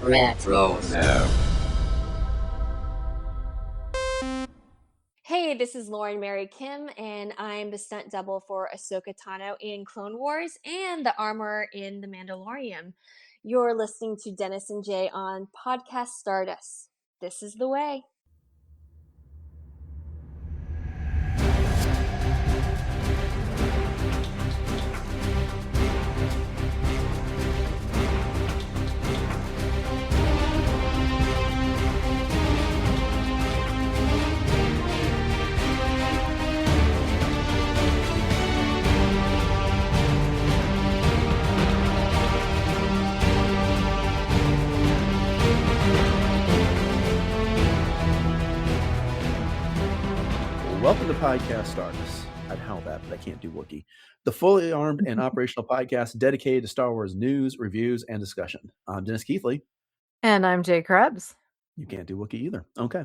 Retro. Hey, this is Lauren Mary Kim, and I'm the stunt double for Ahsoka Tano in Clone Wars and the armorer in The Mandalorian. You're listening to Dennis and Jay on Podcast Stardust. This is the way. Welcome to Podcast Stardust. I'd howl that, but I can't do Wookiee. The fully armed and operational podcast dedicated to Star Wars news, reviews, and discussion. I'm Dennis Keithley. And I'm Jay Krebs. You can't do Wookiee either. Okay.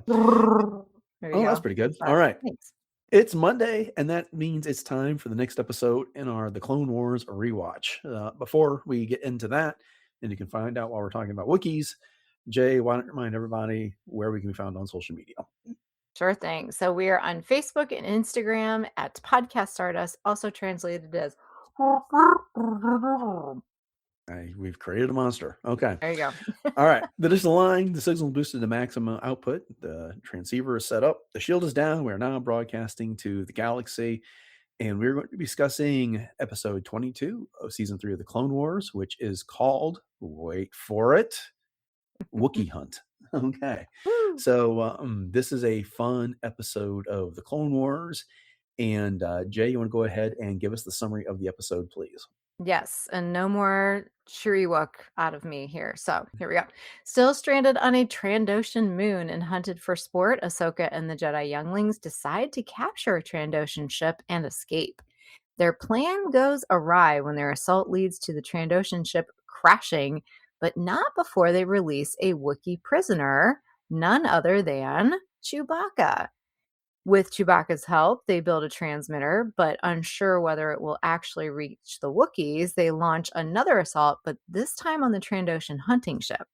That's pretty good. All right. Thanks. It's Monday, and that means it's time for the next episode in our The Clone Wars rewatch. Before we get into that, and you can find out while we're talking about Wookiees, Jay, why don't you remind everybody where we can be found on social media? Sure thing. So we are on Facebook and Instagram at Podcast Stardust, also translated as We've created a monster. Okay. There you go. All right. The digital line, the signal boosted to maximum output. The transceiver is set up. The shield is down. We are now broadcasting to the galaxy. And we're going to be discussing episode 22 of season 3 of the Clone Wars, which is called, wait for it, Wookiee Hunt. Okay. So this is a fun episode of the Clone Wars. And Jay, you want to go ahead and give us the summary of the episode, please? Yes, and no more Shriwok out of me here. So here we go. Still stranded on a Trandoshan moon and hunted for sport, Ahsoka and the Jedi younglings decide to capture a Trandoshan ship and escape. Their plan goes awry when their assault leads to the Trandoshan ship crashing, but not before they release a Wookiee prisoner, none other than Chewbacca. With Chewbacca's help, they build a transmitter, but unsure whether it will actually reach the Wookiees, they launch another assault, but this time on the Trandoshan hunting ship.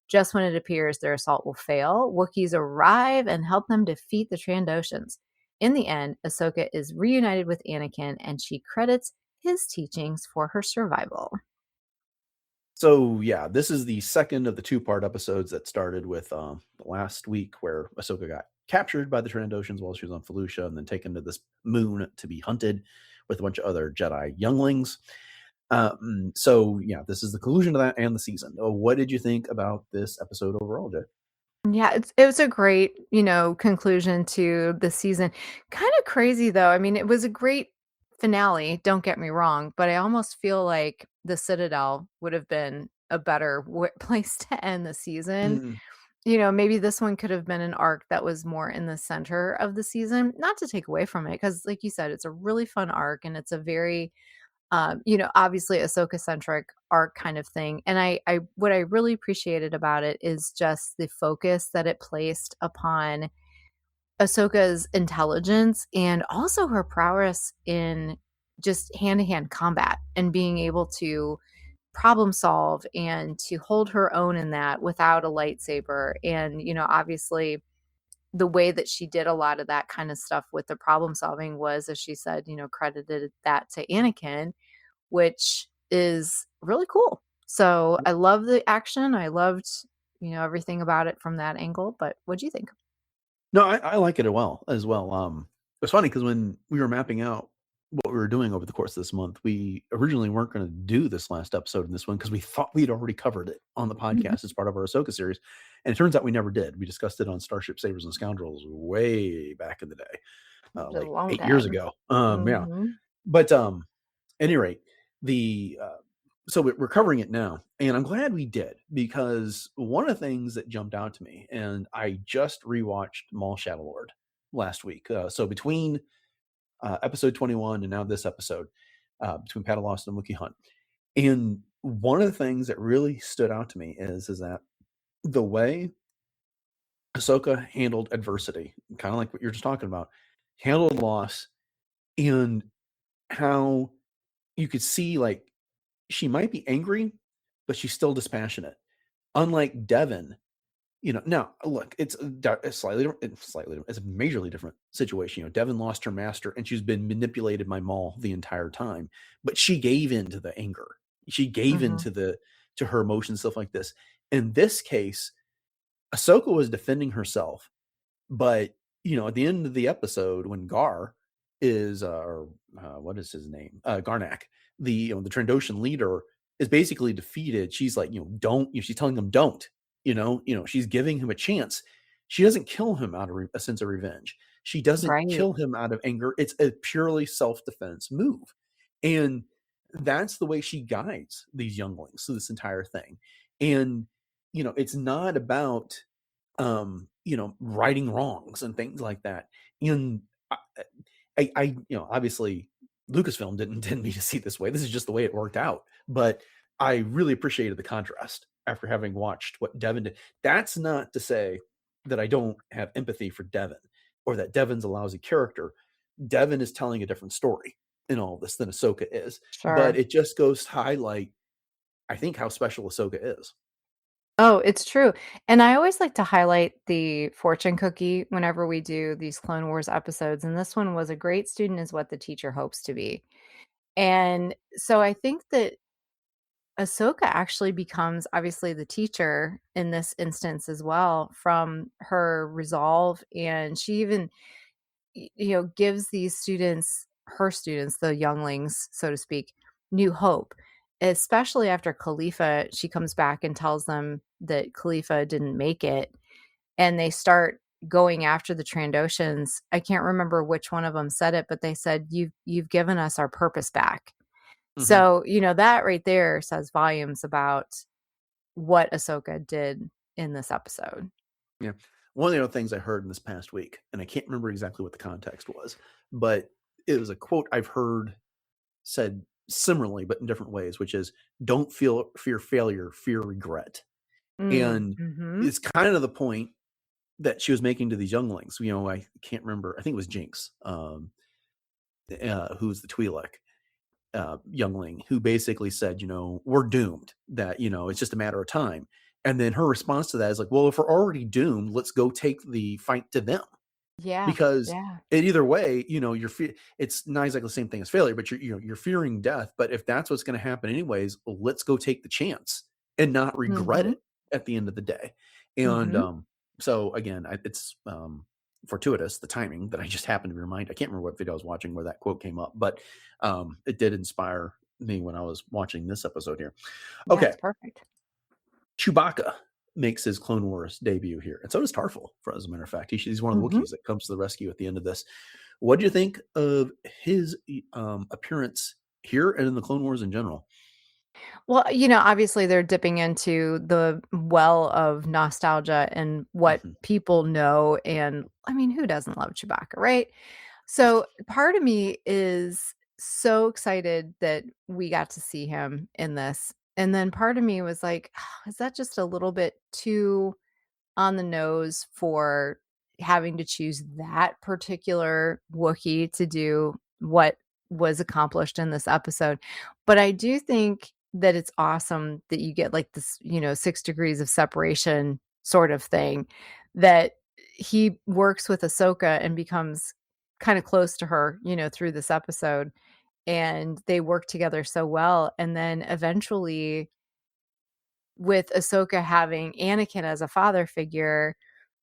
Just when it appears their assault will fail, Wookiees arrive and help them defeat the Trandoshans. In the end, Ahsoka is reunited with Anakin, and she credits his teachings for her survival. So, yeah, this is the second of the two-part episodes that started with last week where Ahsoka got captured by the Trandoshans while she was on Felucia and then taken to this moon to be hunted with a bunch of other Jedi younglings. So, yeah, this is the conclusion of that and the season. What did you think about this episode overall, Jay? Yeah, it was a great, conclusion to the season. Kind of crazy, though. I mean, it was a great finale, don't get me wrong, but I almost feel like the Citadel would have been a better place to end the season. Maybe this one could have been an arc that was more in the center of the season, not to take away from it, because like you said, it's a really fun arc and it's a very, obviously Ahsoka centric arc kind of thing. And I what I really appreciated about it is just the focus that it placed upon Ahsoka's intelligence and also her prowess in just hand-to-hand combat and being able to problem solve and to hold her own in that without a lightsaber. And, obviously the way that she did a lot of that kind of stuff with the problem solving was, as she said, credited that to Anakin, which is really cool. So I love the action. I loved, everything about it from that angle. But what do you think? No, I like it as well. It's funny because when we were mapping out what we were doing over the course of this month, we originally weren't going to do this last episode in this one because we thought we'd already covered it on the podcast as part of our Ahsoka series. And it turns out we never did. We discussed it on Starship Sabers and Scoundrels way back in the day, like 8 years ago. Yeah. But at any rate, so we're covering it now, and I'm glad we did, because one of the things that jumped out to me, and I just rewatched Maul Shadow Lord last week. So between episode 21 and now this episode, between Pata Lost and Wookiee Hunt, and one of the things that really stood out to me is that the way Ahsoka handled adversity, kind of like what you're just talking about, handled loss, and how you could see, like, she might be angry, but she's still dispassionate. unlike Devon, now look, it's slightly different. It's a majorly different situation. Devon lost her master, and she's been manipulated by Maul the entire time, but she gave in to the anger. She gave in to her emotions, stuff like this. In this case, Ahsoka was defending herself, but at the end of the episode, when Gar is, what is his name, Garnak, the Trandoshan leader, is basically defeated. She's like, don't. She's telling him don't. She's giving him a chance. She doesn't kill him out of a sense of revenge. She doesn't kill him out of anger. It's a purely self-defense move, and that's the way she guides these younglings through this entire thing. And it's not about righting wrongs and things like that. And I obviously Lucasfilm didn't intend me to see this way. This is just the way it worked out. But I really appreciated the contrast after having watched what Devon did. That's not to say that I don't have empathy for Devon or that Devon's a lousy character. Devon is telling a different story in all this than Ahsoka is. Sure. But it just goes to highlight, I think, how special Ahsoka is. Oh, it's true. And I always like to highlight the fortune cookie whenever we do these Clone Wars episodes. And this one was a great student is what the teacher hopes to be. And so I think that Ahsoka actually becomes obviously the teacher in this instance as well from her resolve. And she even, gives these students, her students, the younglings, so to speak, new hope, especially after Khalifa. She comes back and tells them that Khalifa didn't make it. And they start going after the Trandoshans. I can't remember which one of them said it, but they said, you've given us our purpose back. So, that right there says volumes about what Ahsoka did in this episode. Yeah. One of the other things I heard in this past week, and I can't remember exactly what the context was, but it was a quote I've heard said similarly, but in different ways, which is, don't fear failure, fear regret. And it's kind of the point that she was making to these younglings. I can't remember. I think it was Jinx, who's the Twi'lek youngling, who basically said, we're doomed, that, it's just a matter of time. And then her response to that is like, well, if we're already doomed, let's go take the fight to them. Yeah. Because in either way, it's not exactly the same thing as failure, but you're fearing death. But if that's what's going to happen anyways, let's go take the chance and not regret it at the end of the day. And so again, it's fortuitous, the timing that I just happened to be reminded. I can't remember what video I was watching where that quote came up, but it did inspire me when I was watching this episode here. Okay. That's perfect. Chewbacca makes his Clone Wars debut here. And so does Tarful, as a matter of fact. He's one of the Wookiees that comes to the rescue at the end of this. What do you think of his appearance here and in the Clone Wars in general? Well, obviously they're dipping into the well of nostalgia and what people know. And I mean, who doesn't love Chewbacca, right? So part of me is so excited that we got to see him in this. And then part of me was like, is that just a little bit too on the nose for having to choose that particular Wookiee to do what was accomplished in this episode? But I do think that it's awesome that you get like this, 6 degrees of separation sort of thing, that he works with Ahsoka and becomes kind of close to her, through this episode. And they work together so well. And then eventually, with Ahsoka having Anakin as a father figure,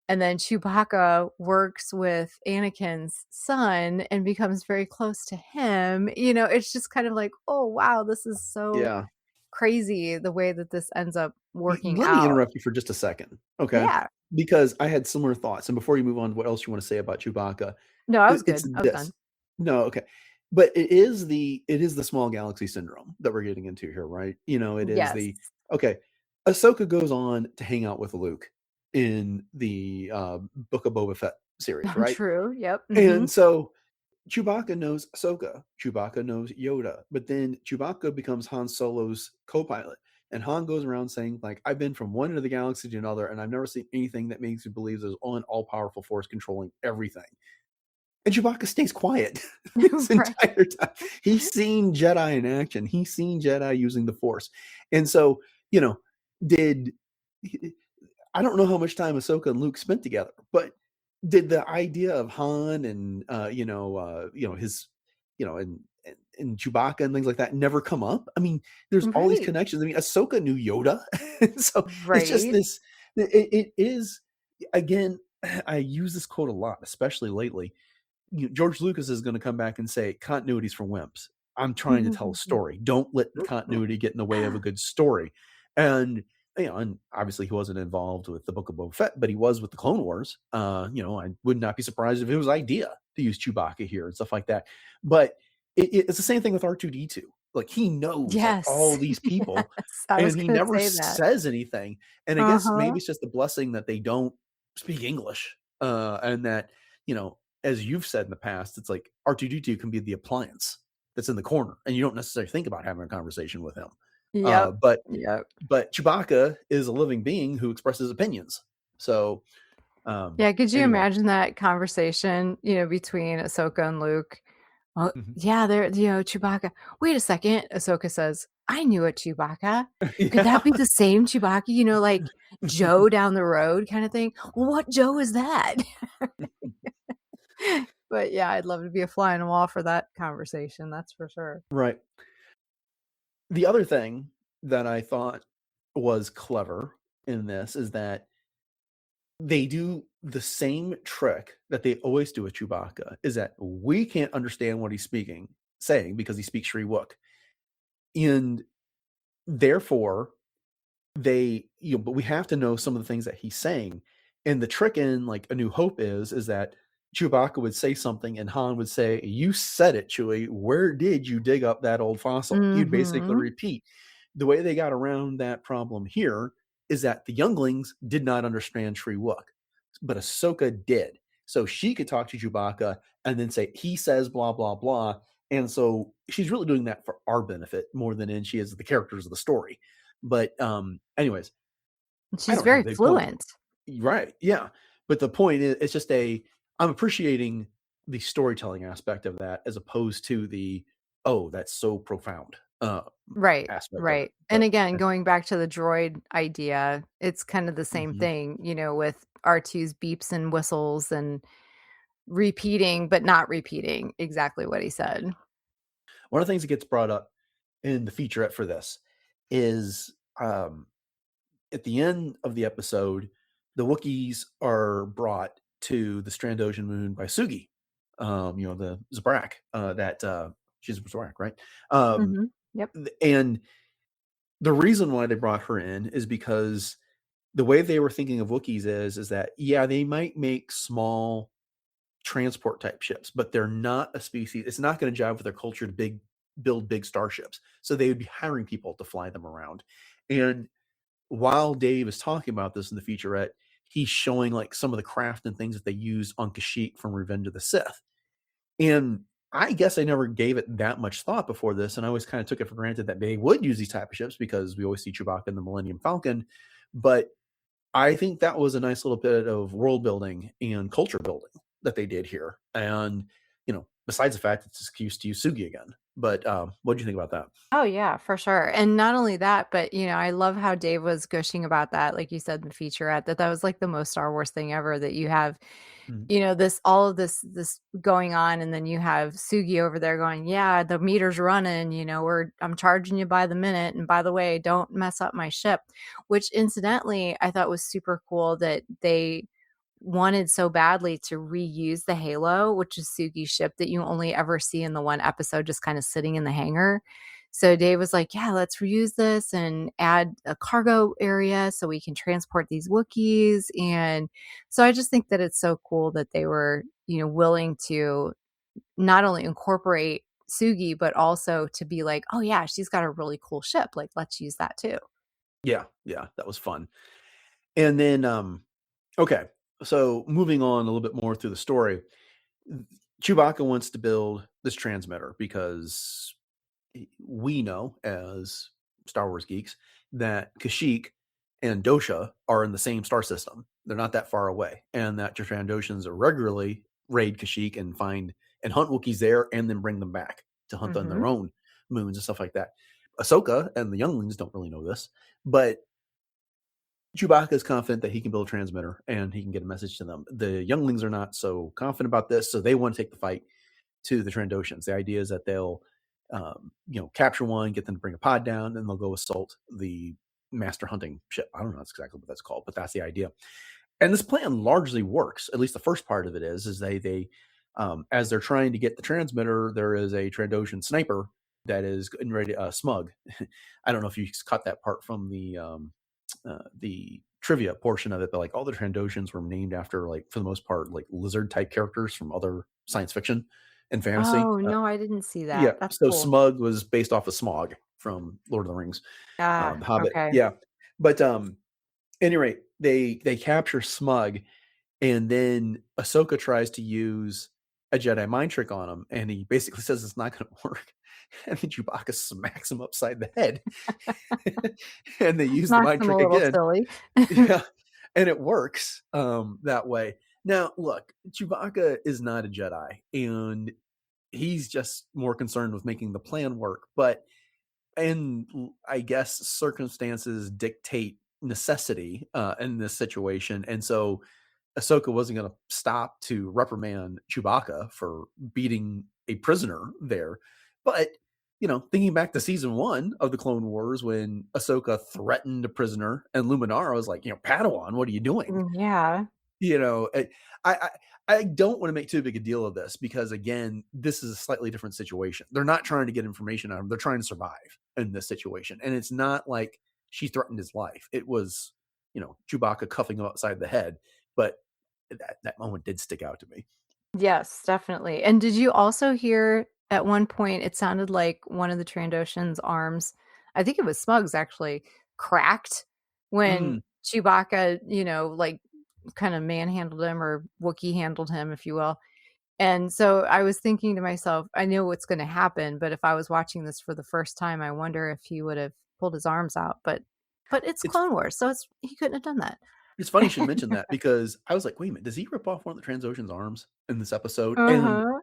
and then Chewbacca works with Anakin's son and becomes very close to him, it's just kind of like, oh, wow, this is so crazy the way that this ends up working out. Let me interrupt you for just a second. Okay. Yeah. Because I had similar thoughts. And before you move on to what else you want to say about Chewbacca. No, I was good. I was done. No, okay. But it is the small galaxy syndrome that we're getting into here, right? It is okay. Ahsoka goes on to hang out with Luke in the Book of Boba Fett series, right? True. Yep. And so Chewbacca knows Ahsoka. Chewbacca knows Yoda. But then Chewbacca becomes Han Solo's co-pilot. And Han goes around saying, like, I've been from one end of the galaxy to another, and I've never seen anything that makes me believe there's an all-powerful force controlling everything. And Chewbacca stays quiet this entire time. He's seen Jedi in action. He's seen Jedi using the Force. And so, did I don't know how much time Ahsoka and Luke spent together, but did the idea of Han and his and Chewbacca and things like that never come up? I mean, there's all these Right. connections. I mean, Ahsoka knew Yoda, so it's just Right. this. It is again. I use this quote a lot, especially lately. George Lucas is going to come back and say continuity's for wimps. I'm trying to tell a story. Don't let continuity get in the way of a good story. And and obviously he wasn't involved with the Book of Boba Fett, but he was with the Clone Wars. I would not be surprised if it was idea to use Chewbacca here and stuff like that. But it's the same thing with R2D2. Like he knows like all Yes. these people, Yes. I was and he going to never say that. says anything. And I guess Uh-huh. maybe it's just a blessing that they don't speak English, and that as you've said in the past, it's like R2D2 can be the appliance that's in the corner, and you don't necessarily think about having a conversation with him. Yep. But Yep. Chewbacca is a living being who expresses opinions. So Yeah, could you anyway, imagine that conversation, between Ahsoka and Luke? Oh, Mhm. yeah, Chewbacca. Wait a second, Ahsoka says, I knew a Chewbacca. Could that be Yeah. the same Chewbacca, like Joe down the road kind of thing? Well, what Joe is that? But yeah, I'd love to be a fly on the wall for that conversation. That's for sure. Right. The other thing that I thought was clever in this is that they do the same trick that they always do with Chewbacca, is that we can't understand what he's saying because he speaks Shri-Wook. And therefore, but we have to know some of the things that he's saying. And the trick in like A New Hope is that Chewbacca would say something and Han would say, "You said it, Chewie. Where did you dig up that old fossil?" He'd basically Mm-hmm. repeat. The way they got around that problem here is that the younglings did not understand Shri-Wook, but Ahsoka did. So she could talk to Chewbacca and then say, "He says blah blah blah." And so she's really doing that for our benefit more than in she is the characters of the story. But anyways, I She's don't have a very big point. fluent. Right. Yeah. But the point is it's just I'm appreciating the storytelling aspect of that as opposed to the that's so profound Right, aspect of it. right. And But again, going back to the droid idea, it's kind of the same Mhm. thing, with R2's beeps and whistles and repeating, but not repeating exactly what he said. One of the things that gets brought up in the featurette for this is at the end of the episode, the Wookiees are brought to the Trandoshan moon by Sugi, the Zabrak, that she's Zabrak, right? Um, Mhm. Yep. and the reason why they brought her in is because the way they were thinking of Wookiees is that, yeah, they might make small transport type ships, but they're not a species. It's not going to jive with their culture to build big starships. So they would be hiring people to fly them around. And while Dave is talking about this in the featurette, he's showing like some of the craft and things that they used on Kashyyyk from Revenge of the Sith. And I guess I never gave it that much thought before this, and I always kind of took it for granted that they would use these type of ships because we always see Chewbacca in the Millennium Falcon. But I think that was a nice little bit of world building and culture building that they did here. And besides the fact it's an excuse to use Sugi again. But what do you think about that? Oh yeah, for sure. And not only that, but I love how Dave was gushing about that, like you said in the featurette, that was like the most Star Wars thing ever that you have, Mhm. this all of this going on, and then you have Sugi over there going, yeah, the meter's running, I'm charging you by the minute, and by the way, don't mess up my ship, which incidentally I thought was super cool that they wanted so badly to reuse the Halo, which is Sugi's ship that you only ever see in the one episode just kind of sitting in the hangar. So Dave was like, yeah, let's reuse this and add a cargo area so we can transport these Wookiees. And so I just think that it's so cool that they were, willing to not only incorporate Sugi, but also to be like, oh yeah, she's got a really cool ship. Like, let's use that too. Yeah, that was fun. And then okay, so moving on a little bit more through the story, Chewbacca wants to build this transmitter because we know as Star Wars geeks that Kashyyyk and Dosha are in the same star system. They're not that far away, and that Trandoshans regularly raid Kashyyyk and find and hunt Wookiees there, and then bring them back to hunt on Mm-hmm. their own moons and stuff like that. Ahsoka and the younglings don't really know this, but Chewbacca is confident that he can build a transmitter and he can get a message to them. The younglings are not so confident about this, so they want to take the fight to the Trandoshans. The idea is that they'll, capture one, get them to bring a pod down, and they'll go assault the master hunting ship. I don't know exactly what that's called, but that's the idea. And this plan largely works. At least the first part of it is they as they're trying to get the transmitter, there is a Trandoshan sniper that is getting ready to smug. I don't know if you caught that part from the trivia portion of it, but like all the Trandoshans were named after, like, for the most part, like lizard type characters from other science fiction and fantasy. Oh, no, I didn't see Yeah, that. That's so cool. Smug was based off of Smog from Lord of the Rings, Ah, The Hobbit. okay. Yeah, but any rate, they capture Smug, and then Ahsoka tries to use a Jedi mind trick on him, and he basically says it's not going to work. And then Chewbacca smacks him upside the head, and they use the Knocks mind them a trick little again. silly. Yeah, and it works that way. Now, look, Chewbacca is not a Jedi, and he's just more concerned with making the plan work. But and I guess circumstances dictate necessity in this situation, and so Ahsoka wasn't going to stop to reprimand Chewbacca for beating a prisoner there. But, thinking back to season 1 of the Clone Wars, when Ahsoka threatened a prisoner and Luminara was like, Padawan, what are you doing? Yeah. I I don't want to make too big a deal of this because, again, this is a slightly different situation. They're not trying to get information out of him. They're trying to survive in this situation. And it's not like she threatened his life. It was, Chewbacca cuffing him upside the head. But that moment did stick out to me. Yes, definitely. And did you also hear at one point it sounded like one of the Trandoshan's arms, I think it was Smug's actually, cracked when Mm. Chewbacca, like kind of manhandled him or Wookiee handled him, if you will. And so I was thinking to myself, I know what's going to happen, but if I was watching this for the first time, I wonder if he would have pulled his arms out. But it's It's Clone Wars, so he couldn't have done that. it's funny you should mention that because I was like, wait a minute, does he rip off one of the Transocean's arms in this episode? And Uh-huh.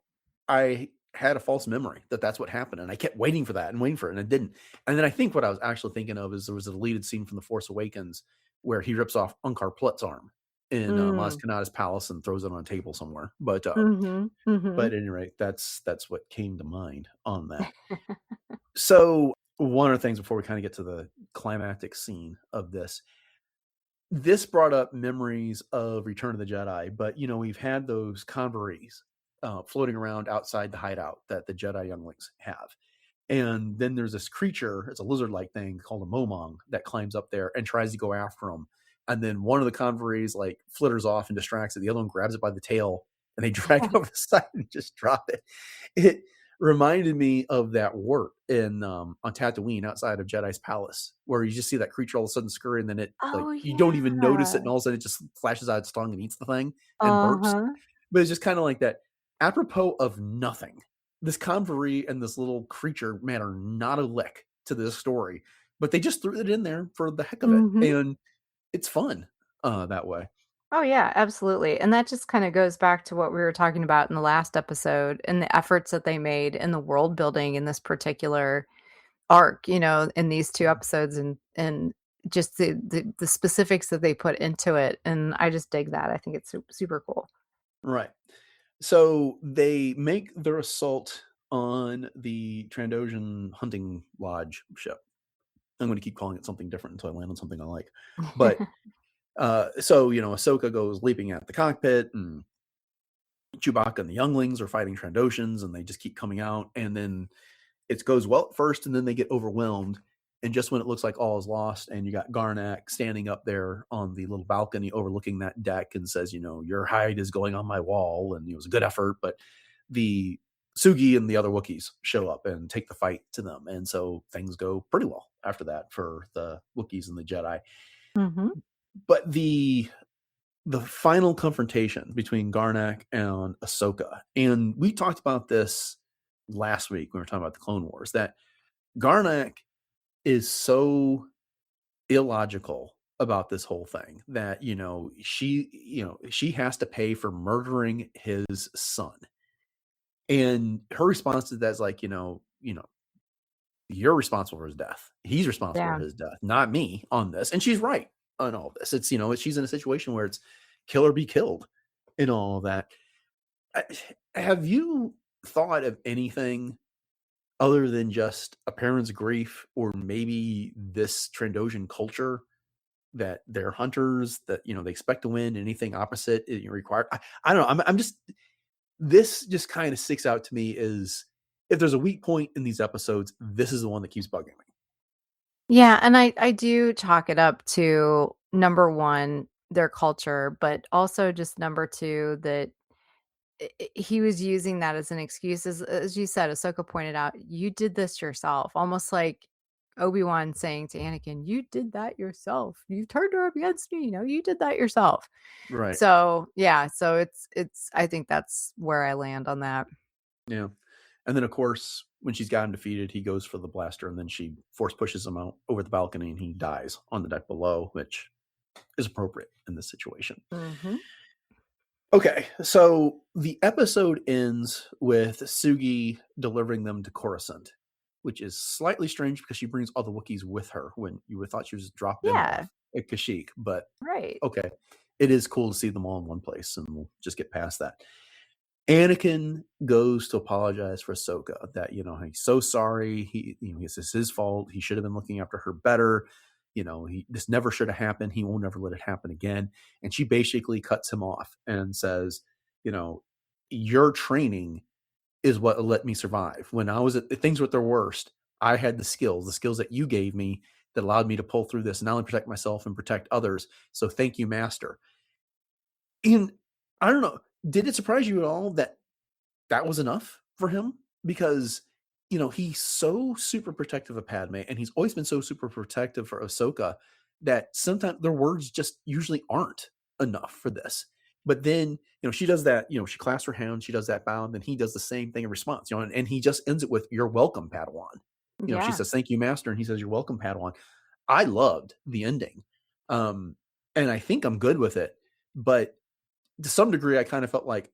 I had a false memory that that's what happened, and I kept waiting for that and waiting for it, and it didn't. And then I think what I was actually thinking of is there was a deleted scene from The Force Awakens where he rips off Unkar Plutt's arm in Maz Mm. Kanata's palace and throws it on a table somewhere. But Mhm. Mhm. at any rate, that's what came to mind on that. So one of the things before we kind of get to the climactic scene of this brought up memories of Return of the Jedi, but we've had those convoys floating around outside the hideout that the Jedi younglings have. And then there's this creature, it's a lizard-like thing called a momong that climbs up there and tries to go after him. And then one of the convoys like flitters off and distracts it. The other one grabs it by the tail and they drag it over the side and just drop it. It reminded me of that warp in on Tatooine outside of Jedi's palace, where you just see that creature all of a sudden scurry, and then it like Oh, you don't even notice it, yeah. and all of a sudden it just flashes out its tongue and eats the thing and burps. Uh-huh. But it's just kind of like that, apropos of nothing. This convoy and this little creature matter not a lick to this story, but they just threw it in there for the heck of it, Mhm. and it's fun that way. Oh, yeah, absolutely, and that just kinda goes back to what we were talking about in the last episode and the efforts that they made in the world building in this particular arc, in these 2 episodes and just the specifics that they put into it, and I just dig that. I think it's super cool. Right. So they make their assault on the Trandoshan hunting lodge ship. I'm going to keep calling it something different until I land on something I like. But so Ahsoka goes leaping at the cockpit, and Chewbacca and the younglings are fighting Trandoshans, and they just keep coming out. And then it goes well at first, and then they get overwhelmed. And just when it looks like all is lost, and you got Garnak standing up there on the little balcony overlooking that deck and says, your hide is going on my wall. And it was a good effort, but the Sugi and the other Wookiees show up and take the fight to them. And so things go pretty well after that for the Wookiees and the Jedi. Mhm. But the final confrontation between Garnak and Ahsoka, and we talked about this last week when we were talking about the Clone Wars, that Garnak is so illogical about this whole thing that she has to pay for murdering his son, and her response to that is like, you're responsible for his death. He's responsible for Yeah. his death, not me on this. And she's right on all this. It's, she's in a situation where it's kill or be killed and all of that. Have you thought of anything other than just a parent's grief, or maybe this Trandoshan culture that they're hunters, that they expect to win, anything opposite is required? I don't know. I'm just, this just kind of sticks out to me as, if there's a weak point in these episodes, this is the one that keeps bugging me. Yeah, and I do chalk it up to number one, their culture, but also just number two, that he was using that as an excuse. As you said, Ahsoka pointed out, you did this yourself, almost like Obi-Wan saying to Anakin, you did that yourself. You turned her against me. You did that yourself. Right. So yeah, so it's I think that's where I land on that. Yeah. And then of course, when she's got him defeated, he goes for the blaster, and then she force pushes him out over the balcony, and he dies on the deck below, which is appropriate in this situation. Mm-hmm. Okay, so the episode ends with Sugi delivering them to Coruscant, which is slightly strange because she brings all the Wookiees with her when you would thought she was dropped them off at Kashyyyk. But right. Okay, it is cool to see them all in one place, and we'll just get past that. Anakin goes to apologize for Ahsoka, that he's so sorry. This is his fault. He should have been looking after her better. This never should have happened. He won't ever let it happen again. And she basically cuts him off and says, your training is what let me survive. When I was at things were at their worst, I had the skills that you gave me that allowed me to pull through this and not only protect myself and protect others. So thank you, Master. And I don't know, did it surprise you at all that that was enough for him? Because, he's so super protective of Padme, and he's always been so super protective for Ahsoka, that sometimes their words just usually aren't enough for this. But then, she does that, she clasps her hand, she does that bow, and then he does the same thing in response, and he just ends it with, "You're welcome, Padawan." She says, "Thank you, Master," and he says, "You're welcome, Padawan." I loved the ending. And I think I'm good with it. But to some degree, I kind of felt like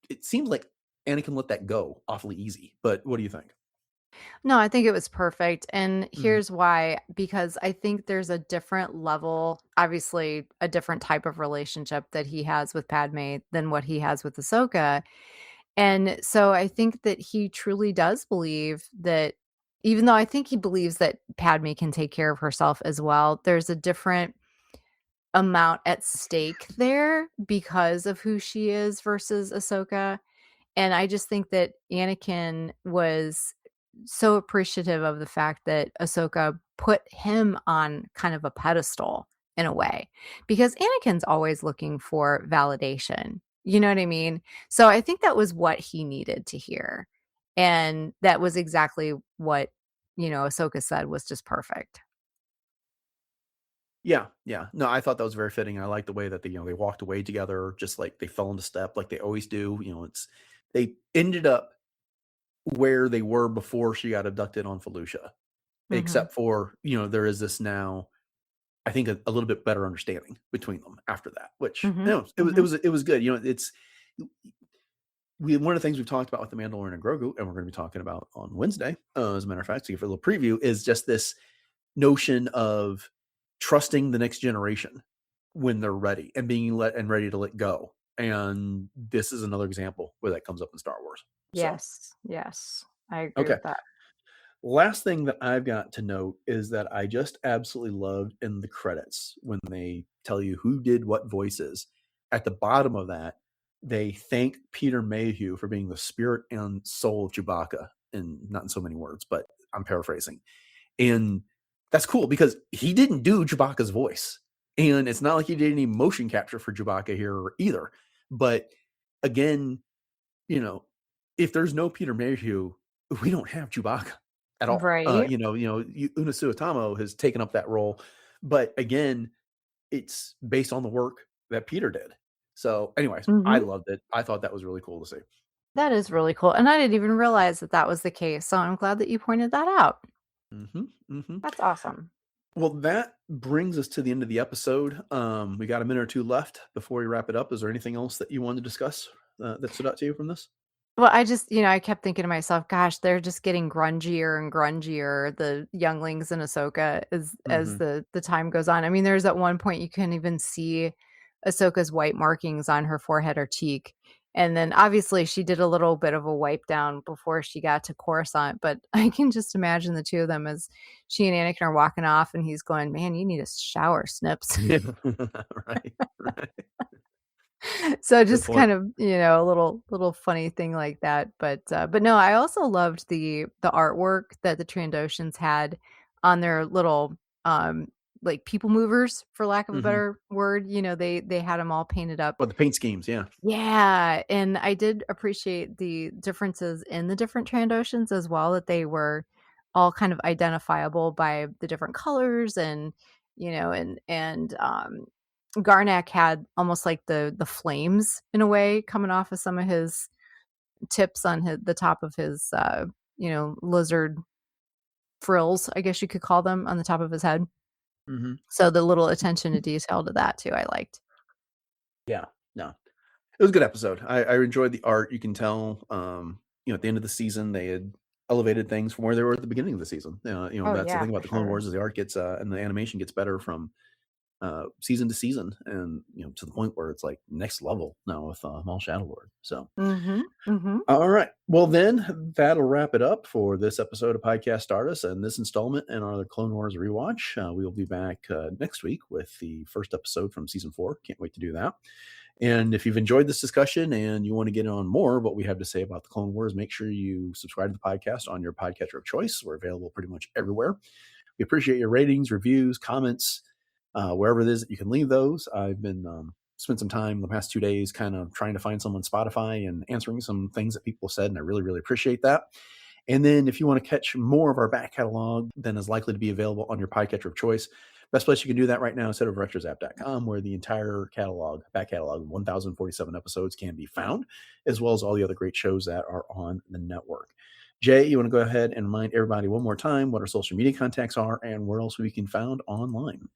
it seems like Anakin let that go awfully easy. But what do you think? No, I think it was perfect. And here's why, because I think there's a different level, obviously a different type of relationship that he has with Padme than what he has with Ahsoka. And so I think that he truly does believe that, even though I think he believes that Padme can take care of herself as well, there's a different amount at stake there because of who she is versus Ahsoka. And I just think that Anakin was so appreciative of the fact that Ahsoka put him on kind of a pedestal in a way, because Anakin's always looking for validation. You know what I mean? So I think that was what he needed to hear. And that was exactly what, Ahsoka said was just perfect. Yeah. No, I thought that was very fitting. I like the way that they walked away together, just like they fell into step, like they always do. They ended up where they were before she got abducted on Felucia, except for there is this now, I think, a little bit better understanding between them after that, which it was good. It's one of the things we've talked about with the Mandalorian and Grogu, and we're going to be talking about on Wednesday, as a matter of fact, to give a little preview, is just this notion of trusting the next generation when they're ready and being ready to let go. And this is another example where that comes up in Star Wars. Yes. I agree with that. Last thing that I've got to note is that I just absolutely loved in the credits when they tell you who did what voices. At the bottom of that, they thank Peter Mayhew for being the spirit and soul of Chewbacca, and not in so many words, but I'm paraphrasing. And that's cool because he didn't do Chewbacca's voice. And it's not like he did any motion capture for Chewbacca here either. But again, if there's no Peter Mayhew, we don't have Chewbacca at all. Right. Una Suetamo has taken up that role. But again, it's based on the work that Peter did. So anyways, I loved it. I thought that was really cool to see. That is really cool. And I didn't even realize that that was the case. So I'm glad that you pointed that out. That's awesome. Well, that brings us to the end of the episode. We got a minute or two left before we wrap it up. Is there anything else that you wanted to discuss that stood out to you from this? Well, I just, I kept thinking to myself, gosh, they're just getting grungier and grungier, the younglings in Ahsoka as Mhm. the time goes on. I mean, there's at one point you can even see Ahsoka's white markings on her forehead or cheek. And then obviously she did a little bit of a wipe down before she got to Coruscant, but I can just imagine the two of them as she and Anakin are walking off and he's going, "Man, you need a shower, Snips." Yeah. Right, right. So Good just point. kind of, a little funny thing like that. But no, I also loved the artwork that the Trandoshans had on their little like people movers, for lack of a Mhm. better word. They had them all painted up. Well, the paint schemes, yeah. Yeah, and I did appreciate the differences in the different Trandoshans as well, that they were all kind of identifiable by the different colors, and Garnak had almost like the flames in a way coming off of some of his tips on the top of his lizard frills, I guess you could call them, on the top of his head. Mhm. So the little attention to detail to that too, I liked. Yeah, no. It was a good episode. I enjoyed the art. You can tell, at the end of the season, they had elevated things from where they were at the beginning of the season. Oh That's the yeah, thing for about the Clone sure. Wars is the art gets and the animation gets better from season to season, and to the point where it's like next level now with Maul Shadow Lord. So, Mm-hmm. Mm-hmm. all right, well then that'll wrap it up for this episode of Podcast Stardust and this installment in our Clone Wars rewatch. We will be back next week with the first episode from season 4. Can't wait to do that. And if you've enjoyed this discussion and you want to get on more of what we have to say about the Clone Wars, make sure you subscribe to the podcast on your podcatcher of choice. We're available pretty much everywhere. We appreciate your ratings, reviews, comments, wherever it is that you can leave those. I've been spent some time the past 2 days kind of trying to find some on Spotify and answering some things that people said, and I really, really appreciate that. And then if you want to catch more of our back catalog, then is likely to be available on your podcatcher of choice. Best place you can do that right now is over retrozapp.com, where the entire back catalog of 1,047 episodes can be found, as well as all the other great shows that are on the network. Jay, you want to go ahead and remind everybody one more time what our social media contacts are and where else we can found online?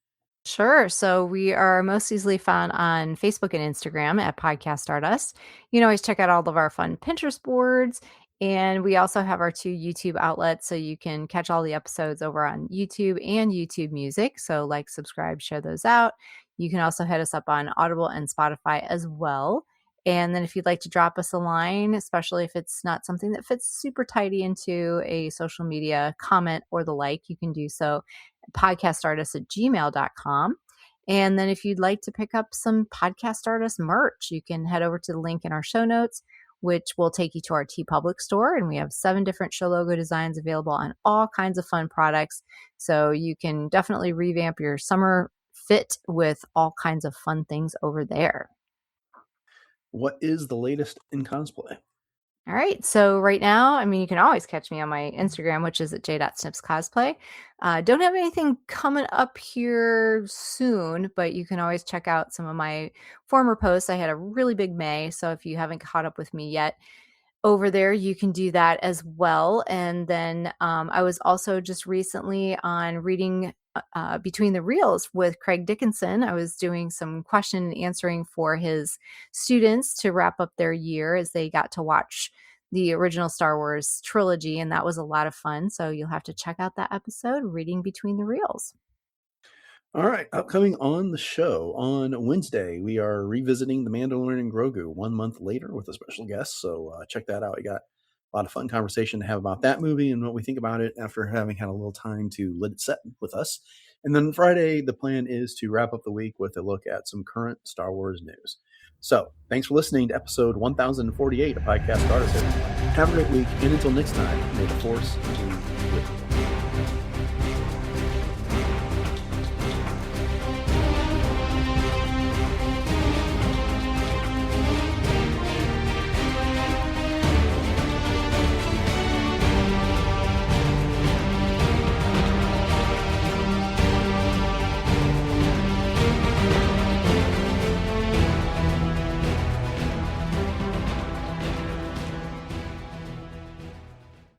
Sure. So we are most easily found on Facebook and Instagram at Podcast Stardust. You can always check out all of our fun Pinterest boards. And we also have our 2 YouTube outlets. So you can catch all the episodes over on YouTube and YouTube Music. So like, subscribe, share those out. You can also hit us up on Audible and Spotify as well. And then if you'd like to drop us a line, especially if it's not something that fits super tidy into a social media comment or the like, you can do so podcastartist@gmail.com. And then if you'd like to pick up some Podcast Artist merch, you can head over to the link in our show notes, which will take you to our TeePublic store. And we have 7 different show logo designs available on all kinds of fun products. So you can definitely revamp your summer fit with all kinds of fun things over there. What is the latest in cosplay? All right. So right now, I mean, you can always catch me on my Instagram, which is at j.snipscosplay. Don't have anything coming up here soon, but you can always check out some of my former posts. I had a really big May, so if you haven't caught up with me yet over there, you can do that as well. And then I was also just recently on reading Between the Reels with Craig Dickinson. I was doing some question and answering for his students to wrap up their year as they got to watch the original Star Wars trilogy, and that was a lot of fun. So you'll have to check out that episode, Reading Between the Reels. All right, upcoming on the show on Wednesday, we are revisiting The Mandalorian and Grogu 1 month later with a special guest. So check that out. We got a lot of fun conversation to have about that movie and what we think about it after having had a little time to let it set with us. And then Friday, the plan is to wrap up the week with a look at some current Star Wars news. So thanks for listening to episode 1048 of Podcast Stardust. Have a great week, and until next time, may the Force be with you.